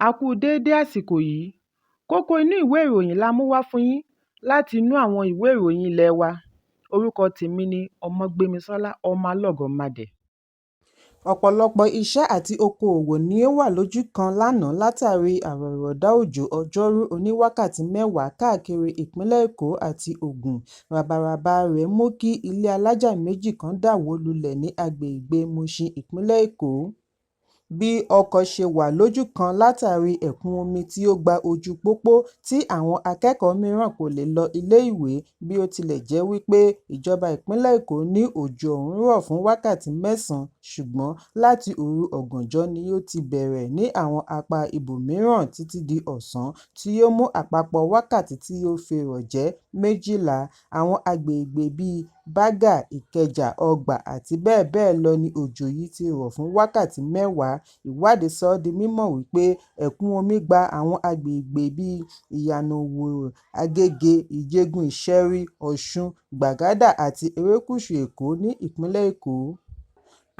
A kú déédé àsìkò yìí. Kókó inú ìwé ìròyìn la mú wá fún yín láti inú àwọn ìwé ìròyìn ilé wa. Orúkọ tèmi ni Ọmọgbémisọ́lá ọmọ Alọ́gọ̀madẹ. Ọ̀pọ̀lọpọ̀ iṣẹ́ àti okòòwò ni ó wà lójú kan lánàá látàrí àrọ̀rọ̀dá òjò ọjọ́rú oníwákàtí 10 káàkiri ìpínlẹ̀ Èkó àti Ògùn. Ràbàràbà rẹ̀ mú kí ilé alájà méjì kan dà wó lulẹ̀ ní agbègbè Mushin, ìpínlẹ̀ Èkó. Bí ọkọ̀ ṣe wà lójú kan látàrí ẹ̀kún omi tí ó gba ojú pópó tí àwọn akẹ́kọ̀ọ́ mìíràn kò lè lọ ilé-ìwé bí ó tilẹ̀ jẹ́ wípé ìjọba ìpínlẹ̀ Èkó ní òjò ọ̀hún rọ̀ fún wákàtí 9, ṣùgbọ́n láti òru ọ̀gànjọ́ ni ó ti bẹ̀rẹ̀ ní àwọn apá ibòmíràn títí di ọ̀sán tí ó mú àpapọ̀ wákàtí tí ó fi rọ̀ jẹ́ 12. Àwọn agbègbè bíi Bágà, Ìkẹjà, Ọgbà àti bẹ́ẹ̀ bẹ́ẹ̀ lọ ni òjò yìí ti rọ̀ fún wákàtí 10. Ìwádìí sọ ọ́ di mímọ̀ wípé ẹ̀kún omi gba àwọn agbègbè bíi Ìyànà Òwòrò, Agége, Ìjẹ̀gùn Ìṣẹ́rí, Ọ̀ṣun, Gbàgádà àti erékùṣù Èkó ní ìpínlẹ̀ Èkó.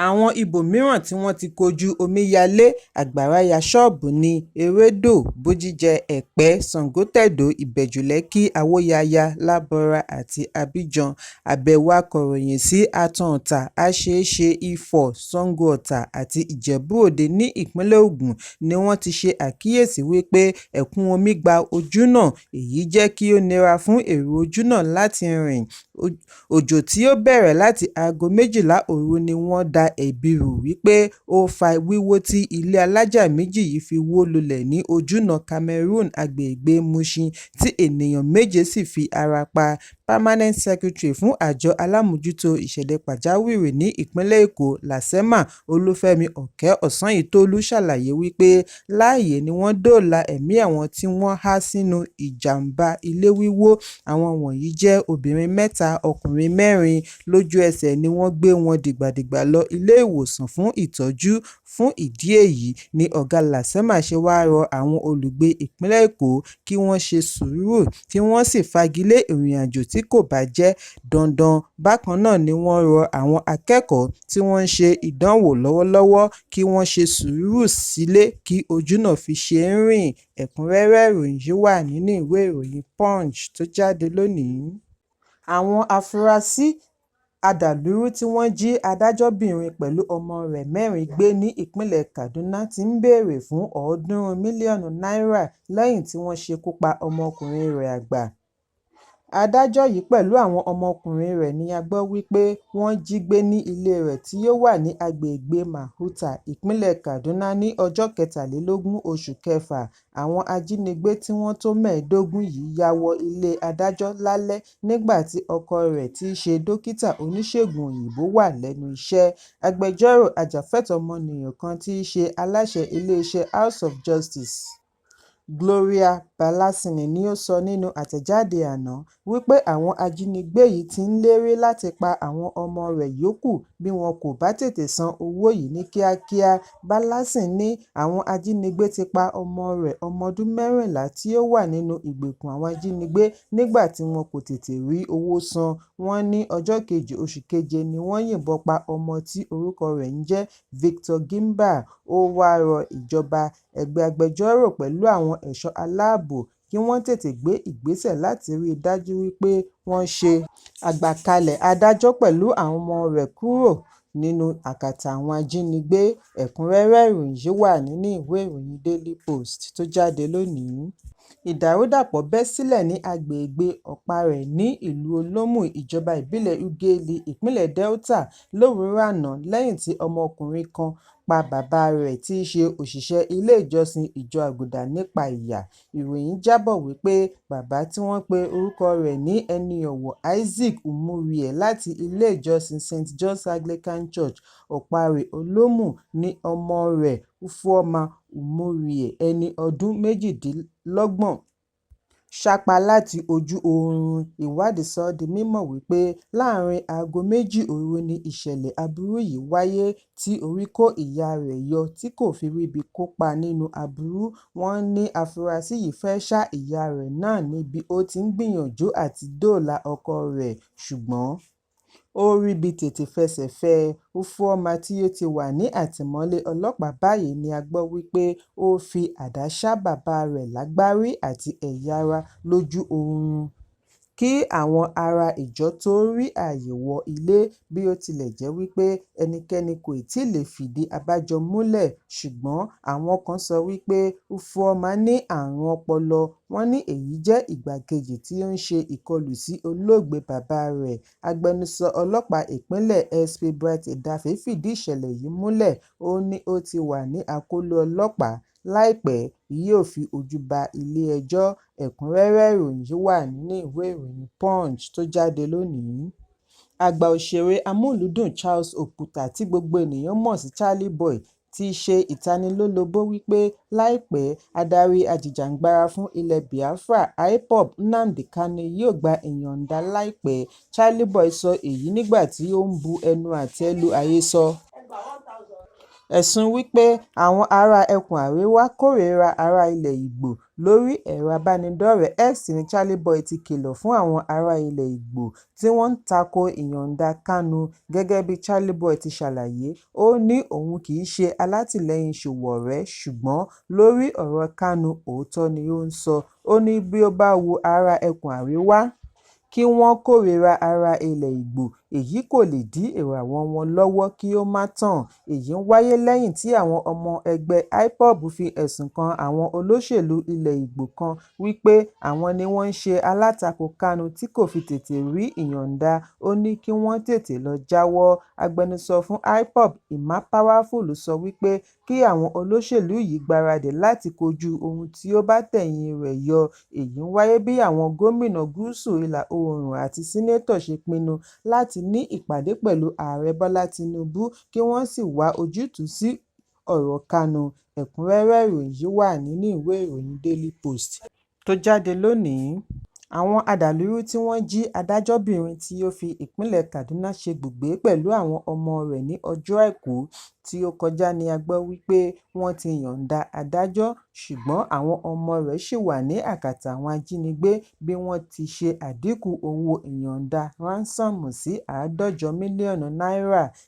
Àwọn ibòmíràn tí wọ́n ti kojú omíyalé àgbàrá ya ṣọ́ọ̀bù ní Erédò, Bódìjà, Ẹ̀pẹ́, Ṣàngótẹ̀dó, Ìbẹ̀jú-Lẹ́kì, Àwóyàyà, Lábọ́ra àti Abidjan. Àbẹ̀wò akọ̀ròyìn sí Àtàn-Ọ̀tà, Àṣeéṣe, Ifọ̀, Ṣàngó-Ọ̀tà àti Ìjẹ̀bú-Òde ní ìpínlẹ̀ Ògùn ni wọ́n ti ṣe àkíyèsí wípé ẹ̀kún omi gba ojúnà, èyí jẹ́ kí ó nira fún èrò ojúnà láti rìn. Òjò tí ó bẹ̀rẹ̀ láti aago 12 òru ni wọ́n dá ẹ̀bi rù wípé ó fa wíwó tí ilé alájà méjì yìí fi wó lulẹ̀ ní ojúnà Cameroon agbègbè Mushin tí ènìyàn 7 sì fi ara pa. Permanent Secretary fún àjọ alámòjútó ìṣẹ̀lẹ̀ pàjáwìrì ní ìpínlẹ̀ Èkó, Lásẹ́mà Olúfẹ́mi Ọ̀kẹ́ Ọ̀sányìntólú ṣàlàyé wípé láàyè ni wọ́n dóòlà ẹ̀mí àwọn tí wọ́n há sínú ìjàmbá ilé wíwó. Àwọn wọ̀nyí jẹ́ obìnrin 3, ọkùnrin 4. Lójú ẹsẹ̀ ni wọ́n gbé wọn dìgbàdìgbà lọ ilé ìwòsàn fún ìtọ́jú. Fún ìdí èyí ni ọ̀gá Lásẹ́mà ṣe wá rọ àwọn olùgbé ìpínlẹ̀ Èkó kí wọ́n ṣe sùúrù kí wọ́n sì fagilé ìrìnàjò tí kò bá jẹ́ dandan. Bákan náà ni wọ́n rọ àwọn akẹ́kọ̀ọ́ tí wọ́n ń ṣe ìdánwò lọ́wọ́lọ́wọ́ kí wọ́n ṣe sùúrù sílé kí ojúnà fi ṣe é rìn. Ẹ̀kúnrẹ́rẹ́ ìròyìn yìí wà nínú ìwé ìròyìn Punch tó jáde lónìí. Àwọn afurasí adàlúrú tí wọ́n jí adájọ́bìnrin pẹ̀lú ọmọ rẹ̀ 4 gbé ní ìpínlẹ̀ Kaduna ti ń béèrè fún $300 mílíọ̀nù lẹ́yìn tí wọ́n ṣekú pa ọmọkùnrin rẹ̀ àgbà. Adájọ́ yìí pẹ̀lú àwọn ọmọkùnrin rẹ̀ ni a gbọ́ wípé wọ́n jí gbé ní ilé rẹ̀ tí ó wà ní agbègbè Mahuta, ìpínlẹ̀ Kaduna ní ọjọ́ 23 oṣù kẹfà. Àwọn ajínigbé tí wọ́n tó 15 yìí ya wọ ilé adájọ́ lálẹ́ nígbà tí ọkọ rẹ̀ tí í ṣe dókítà oníṣègùn òyìnbó wà lẹ́nu iṣẹ́. Agbẹjọ́rò ajàfẹ́tọ̀ọ́ ọmọnìyàn kan tí í ṣe aláṣẹ iléeṣẹ́ House of Justice, Gloria Balasini ni ó sọ nínú àtẹ̀jáde àná wípé àwọn ajínigbé yìí ti ń lérí láti pa àwọn ọmọ rẹ̀ yòókù bí wọn kò bá tètè san owó yìí ní kíákíá. Balasini ní àwọn ajínigbé ti pa ọmọ rẹ̀ ọmọ ọdún 14 tí ó wà nínú ìgbèkùn àwọn ajínigbé nígbà tí wọn kò tètè rí owó san. Wọ́n ní ọjọ́ 2 oṣù keje ni wọ́n yìnbọn pa ọmọ tí orúkọ rẹ̀ ń jẹ́ Victor Gimba. Ó wá rọ ìjọba, ẹgbẹ́ agbẹjọ́rò pẹ̀lú àwọn ẹ̀ṣọ́ aláàbò kí wọ́n tètè gbé ìgbésẹ̀ láti rí i dájú wípé wọ́n ṣe àgbàkalẹ̀ adájọ́ pẹ̀lú àwọn ọmọ rẹ̀ kúrò nínú àkàtà àwọn ajínigbé. Ẹ̀kúnrẹ́rẹ́ ìròyìn yìí wà nínú ìwé ìròyìn Daily Post tó jáde lónìí. Ìdàrúdàpọ̀ bẹ́ sílẹ̀ ní agbègbè Ọ̀parẹ̀ ní ìlú Olómù, ìjọba ìbílẹ̀ Ughelli, ìpínlẹ̀ Delta lówùúrọ̀ àná lẹ́yìn tí ọmọkùnrin kan pa bàbá rẹ̀ tí í ṣe òṣìṣẹ́ ilé ìjọsìn ìjọ Àgùdà nípa ìyà. Ìròyìn jábọ̀ wípé bàbá tí wọ́n pe orúkọ rẹ̀ ní ẹni ọ̀wọ̀ Isaac Umurie láti ilé ìjọsìn St. John's Anglican Church, Ọ̀parẹ̀ Olómù ní ọmọ rẹ̀ Ufuoma Umurie ẹni ọdún 28 ṣápa láti ojú oorun. Ìwádìí sọ ọ́ di mímọ̀ wípé láàrin aago 2 òru ni ìṣẹ̀lẹ̀ aburú yìí wáyé tí orí kó ìyá rẹ̀ yọ tí kò fi ríbi kópa nínú aburú. Wọ́n ní afurasí yìí fẹ́ ṣá ìyá rẹ̀ náà níbi ó ti ń gbìyànjú àti dóòlà ọkọ rẹ̀, ṣùgbọ́n ó ríbi tètè fẹsẹ̀ fẹ́ ẹ. Ufuoma tí ó ti wà ní àtìmọ́lé ọlọ́pàá báyìí ni a gbọ́ wípé ó fi àdá ṣá bàbá rẹ̀ lágbárí àti ẹ̀yà ara lójú oorun kí àwọn ará ìjọ tó rí ààyè wọ ilé, bí ó tilẹ̀ jẹ́ wípé ẹnikẹ́ni kò tí ì lè fìdí abájọ múlẹ̀, ṣùgbọ́n àwọn kan sọ wípé Ufuoma ní àrùn ọpọlọ. Wọ́n ní èyí jẹ́ ìgbà kejì tí ó ń ṣe ìkọlù sí olóògbé bàbá rẹ̀. Agbẹnusọ ọlọ́pàá ìpínlẹ̀ SP Bright Edafe fìdí ìṣẹ̀lẹ̀ yìí múlẹ̀. Ó ní ó ti wà ní àkóló ọlọ́pàá. Láìpẹ́ yóò fi ojú ba ilé-ẹjọ́. Ẹ̀kúnrẹ́rẹ́ ìròyìn yìí wà nínú ìwé ìròyìn Punch tó jáde lónìí. Àgbà òṣèré amúlùúdùn Charles Òkúta tí gbogbo ènìyàn mọ̀ sí Charlie Boy ti ṣe ìtanilólobó wípé láìpẹ́ adarí ajìjàǹgbara fún ilẹ̀ Biafra IPOB Nnamdi Kanu yóò gba ìyọ̀ǹda láìpẹ́. Charlie Boy sọ èyí nígbà tí ó ń bu ẹnu àtẹ́ lu àhesọ ẹ̀sùn wípé àwọn ará ẹkùn àríwá kórìíra ará ilẹ̀ Ìgbò. Lórí ẹ̀rọ abánidọ́rẹ̀ẹ́ X ni Charlie Boy ti kìlọ̀ fún àwọn ará ilẹ̀ Ìgbò tí wọ́n ń tako ìyọ̀ǹda Kanu. Gẹ́gẹ́ bí Charlie Boy ti ṣàlàyé, ó ní òun kì í ṣe alátìlẹyìn Sowore, ṣùgbọ́n lórí ọ̀rọ̀ Kanu òótọ́ ni ó ń sọ. Ó ní bí ó bá wu ará ẹkùn àríwá kí wọ́n kórìíra ará ilẹ̀ Ìgbò, èyí kò lè dí ìràwọ̀ wọn lọ́wọ́ kí ó má tàn. Èyí ń wáyé lẹ́yìn tí àwọn ọmọ ẹgbẹ́ IPOB fi ẹ̀sùn kan àwọn olóṣèlú ilẹ̀ Ìgbò kan wípé àwọn ni wọ́n ń ṣe alátakò Kanu tí kò fi tètè rí ìyọ̀ǹda. Ó ní kí wọ́n tètè lọ jáwọ́. Agbẹnusọ fún IPOB Emma Powerfull sọ wípé kí àwọn olóṣèlú yìí gbáradì láti kojú ohun tí ó bá tẹ̀yìn rẹ̀ yọ. Èyí ń wáyé bí àwọn gómìnà gúúsù ìlà oòrùn àti sínétọ̀ ṣe pinnu láti ní ìpàdé pẹ̀lú ààrẹ Bọ́lá Tinubu kí wọ́n sì wá ojútùú sí ọ̀rọ̀ Kanu. Ẹ̀kúnrẹ́rẹ́ ìròyìn yìí wà nínú ìwé ìròyìn Daily Post tó jáde lónìí. Àwọn adàlúrú tí wọ́n jí adájọ́bìnrin tí ó fi ìpínlẹ̀ Kaduna ṣe ibùgbé pẹ̀lú àwọn ọmọ rẹ̀ ní ọjọ́ Àìkú tí ó kọjá ni a gbọ́ wípé wọ́n ti yọ̀ǹda adájọ́, ṣùgbọ́n àwọn ọmọ rẹ̀ ṣì wà ní àkàtà àwọn ajínigbé bí wọ́n ti ṣe àdínkù owó ìyọ̀ǹda ránsọ́ọ̀mù sí $150 mílíọ̀nù.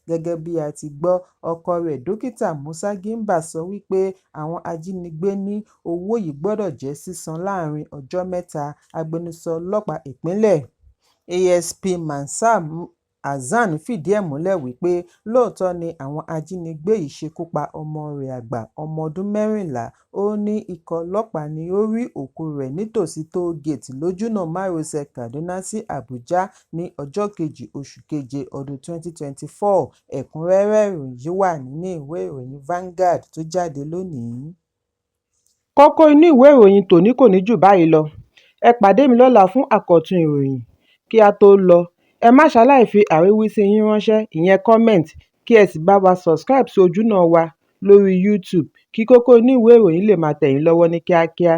Gẹ́gẹ́ bí a ti gbọ́, ọkọ rẹ̀ Dókítà Musa Gimba sọ wípé àwọn ajínigbé ní owó yìí gbọ́dọ̀ jẹ́ sísan láàrin ọjọ́ 3. Agbẹnusọ ọlọ́pàá ìpínlẹ̀ ASP Mansur Hasan fìdí ẹ̀ múlẹ̀ wípé lóòótọ́ ni àwọn ajínigbé yìí ṣekú pa ọmọ rẹ̀ àgbà ọmọ ọdún 14. Ó ní ikọ̀ ọlọ́pàá ni ó rí òkú rẹ̀ nítòsí tóò-gèètì lójúnà márosẹ̀ Kaduna sí Abuja ní ọjọ́ 2 oṣù keje ọdún 2024. Ẹ̀kúnrẹ́rẹ́ ìròyìn yìí wà nínú ìwé ìròyìn Vanguard tó jáde lónìí. Kókó inú ìwé ìròyìn tòní kò ní jù báyìí lọ. Ẹ pàdé mi lọ́la fún àkọ́tún ìròyìn. Kí a tó lọ, ẹ má ṣaláì fi àríwísí yín ránṣẹ́, ìyẹn comment, kí ẹ sì bá wa subscribe sí ojúnà wa lórí YouTube kí Kókó inú ìwé ìròyìn lè máa tẹ̀ yín lọ́wọ́ ní kíákíá.